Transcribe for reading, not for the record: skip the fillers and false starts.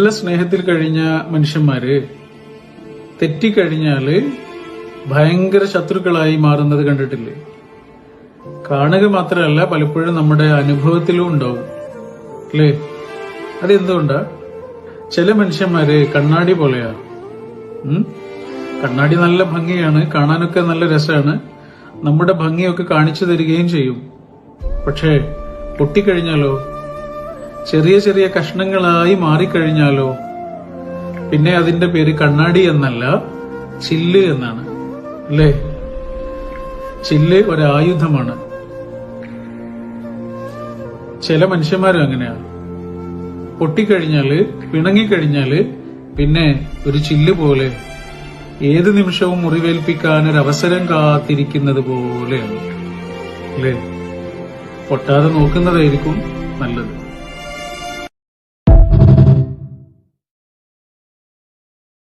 നല്ല സ്നേഹത്തിൽ കഴിഞ്ഞ മനുഷ്യന്മാര് തെറ്റിക്കഴിഞ്ഞാല് ഭയങ്കര ശത്രുക്കളായി മാറുന്നത് കണ്ടിട്ടില്ലേ? കാണുക മാത്രമല്ല, പലപ്പോഴും നമ്മുടെ അനുഭവത്തിലും ഉണ്ടാവും അല്ലേ? അതെന്തുകൊണ്ടാ? ചില മനുഷ്യന്മാര് കണ്ണാടി പോലെയാ. കണ്ണാടി നല്ല ഭംഗിയാണ്, കാണാനൊക്കെ നല്ല രസമാണ്, നമ്മുടെ ഭംഗിയൊക്കെ കാണിച്ചു തരികയും ചെയ്യും. പക്ഷേ പൊട്ടിക്കഴിഞ്ഞാലോ, ചെറിയ ചെറിയ കഷ്ണങ്ങളായി മാറിക്കഴിഞ്ഞാലോ, പിന്നെ അതിന്റെ പേര് കണ്ണാടി എന്നല്ല, ചില്ല് എന്നാണ് അല്ലേ? ചില്ല് ഒരായുധമാണ്. ചില മനുഷ്യന്മാരും അങ്ങനെയാണ്. പൊട്ടിക്കഴിഞ്ഞാല്, പിണങ്ങിക്കഴിഞ്ഞാല് പിന്നെ ഒരു ചില്ല് പോലെ ഏത് നിമിഷവും മുറിവേൽപ്പിക്കാൻ ഒരു അവസരം കാത്തിരിക്കുന്നത് പോലെയാണ് അല്ലേ? പൊട്ടാതെ നോക്കുന്നതായിരിക്കും നല്ലത്.